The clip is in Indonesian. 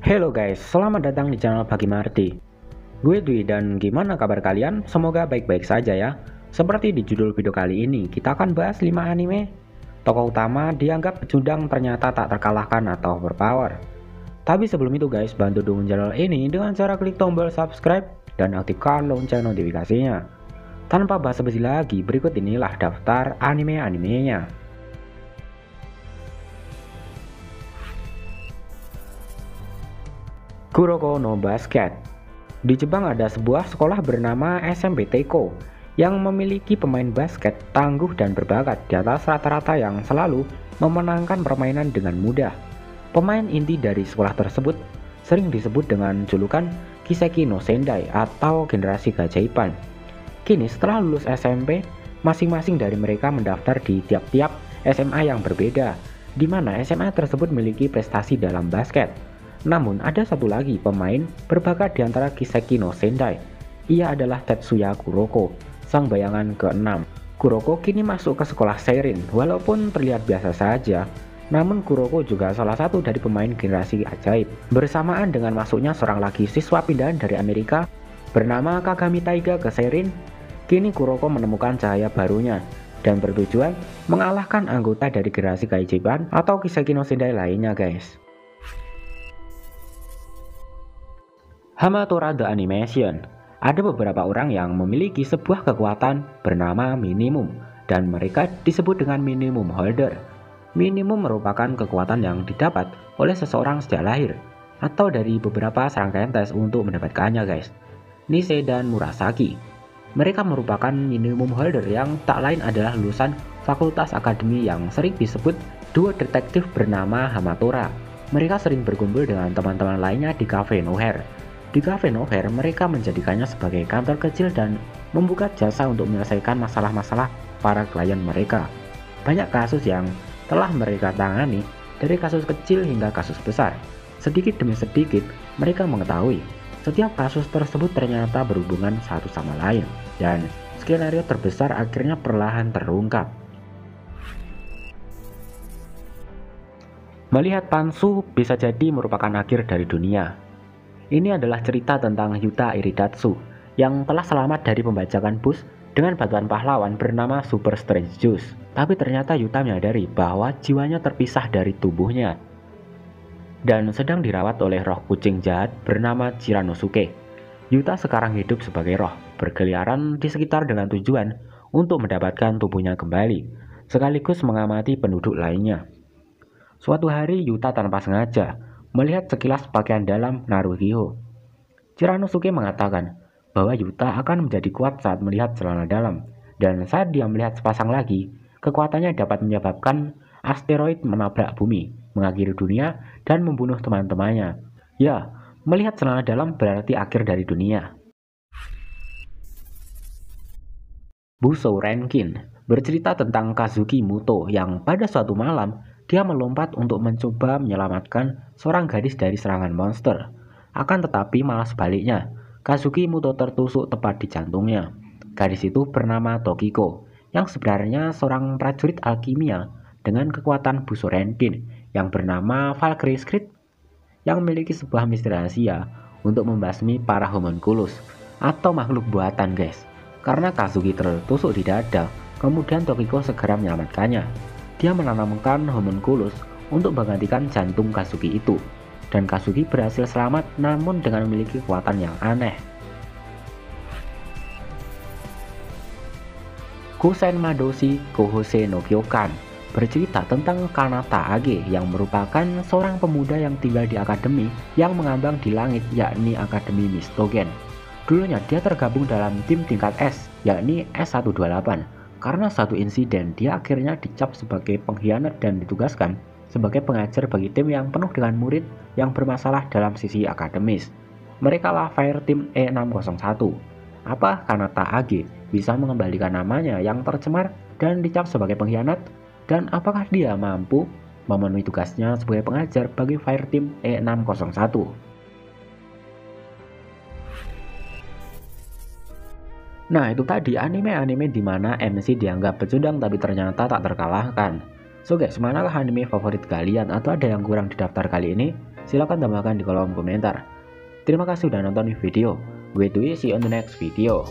Hello guys, selamat datang di channel Bagi Marti. Gue Dwi dan gimana kabar kalian? Semoga baik-baik saja ya. Seperti di judul video kali ini, kita akan bahas 5 anime tokoh utama dianggap pecundang ternyata tak terkalahkan atau berpower. Tapi sebelum itu guys, bantu dukung channel ini dengan cara klik tombol subscribe dan aktifkan lonceng notifikasinya. Tanpa basa-basi lagi, berikut inilah daftar anime-animenya. Kuroko no Basket. Di Jepang ada sebuah sekolah bernama SMP Teiko yang memiliki pemain basket tangguh dan berbakat di atas rata-rata yang selalu memenangkan permainan dengan mudah. Pemain inti dari sekolah tersebut sering disebut dengan julukan Kiseki no Sendai atau generasi keajaiban. Kini setelah lulus SMP, masing-masing dari mereka mendaftar di tiap-tiap SMA yang berbeda, di mana SMA tersebut memiliki prestasi dalam basket. Namun ada satu lagi pemain berbakat di antara Kiseki no Sendai. Ia adalah Tetsuya Kuroko, sang bayangan ke-6. Kuroko kini masuk ke sekolah Seirin. Walaupun terlihat biasa saja, namun Kuroko juga salah satu dari pemain generasi ajaib. Bersamaan dengan masuknya seorang lagi siswa pindahan dari Amerika bernama Kagami Taiga ke Seirin, kini Kuroko menemukan cahaya barunya dan bertujuan mengalahkan anggota dari generasi keajaiban atau Kiseki no Sendai lainnya guys. Hamatora The Animation. Ada beberapa orang yang memiliki sebuah kekuatan bernama minimum dan mereka disebut dengan minimum holder. Minimum merupakan kekuatan yang didapat oleh seseorang sejak lahir atau dari beberapa serangkaian tes untuk mendapatkannya guys. Nisei dan Murasaki. Mereka merupakan minimum holder yang tak lain adalah lulusan fakultas akademi yang sering disebut duo detektif bernama Hamatora. Mereka sering berkumpul dengan teman-teman lainnya di Cafe Noher. Di Cafe Noher, mereka menjadikannya sebagai kantor kecil dan membuka jasa untuk menyelesaikan masalah-masalah para klien mereka. Banyak kasus yang telah mereka tangani, dari kasus kecil hingga kasus besar. Sedikit demi sedikit, mereka mengetahui setiap kasus tersebut ternyata berhubungan satu sama lain, dan skenario terbesar akhirnya perlahan terungkap. Melihat Pansu bisa jadi merupakan akhir dari dunia. Ini adalah cerita tentang Yuta Iridatsu yang telah selamat dari pembajakan bus dengan bantuan pahlawan bernama Super Strange Juice. Tapi ternyata Yuta menyadari bahwa jiwanya terpisah dari tubuhnya dan sedang dirawat oleh roh kucing jahat bernama Chiranosuke. Yuta sekarang hidup sebagai roh, berkeliaran di sekitar dengan tujuan untuk mendapatkan tubuhnya kembali, sekaligus mengamati penduduk lainnya. Suatu hari Yuta tanpa sengaja melihat sekilas pakaian dalam Naruhito. Chiranosuke mengatakan bahwa Yuta akan menjadi kuat saat melihat celana dalam, dan saat dia melihat sepasang lagi, kekuatannya dapat menyebabkan asteroid menabrak bumi, mengakhiri dunia, dan membunuh teman-temannya. Ya, melihat celana dalam berarti akhir dari dunia. Busou Renkin bercerita tentang Kazuki Muto yang pada suatu malam dia melompat untuk mencoba menyelamatkan seorang gadis dari serangan monster. Akan tetapi malah sebaliknya, Kazuki Muto tertusuk tepat di jantungnya. Gadis itu bernama Tokiko, yang sebenarnya seorang prajurit alkimia dengan kekuatan Busou Renkin yang bernama Valkyrie Script, yang memiliki sebuah misteri rahasia untuk membasmi para homunculus atau makhluk buatan guys. Karena Kazuki tertusuk di dada, kemudian Tokiko segera menyelamatkannya. Dia menanamkan homunculus untuk menggantikan jantung Kazuki itu, dan Kazuki berhasil selamat namun dengan memiliki kekuatan yang aneh. Kusen Madoshi Kohose no Kyokan bercerita tentang Kanata Age yang merupakan seorang pemuda yang tinggal di akademi yang mengambang di langit, yakni Akademi Mistogen. Dulunya dia tergabung dalam tim tingkat S, yakni S128. Karena satu insiden, dia akhirnya dicap sebagai pengkhianat dan ditugaskan sebagai pengajar bagi tim yang penuh dengan murid yang bermasalah dalam sisi akademis. Mereka lah Fire Team E601. Apa Kanata Age bisa mengembalikan namanya yang tercemar dan dicap sebagai pengkhianat? Dan apakah dia mampu memenuhi tugasnya sebagai pengajar bagi Fire Team E601? Nah, itu tadi anime-anime di mana MC dianggap pecundang tapi ternyata tak terkalahkan. So guys, manakah anime favorit kalian atau ada yang kurang di daftar kali ini? Silahkan tambahkan di kolom komentar. Terima kasih sudah nonton video. Gue Dwi, see you on the next video.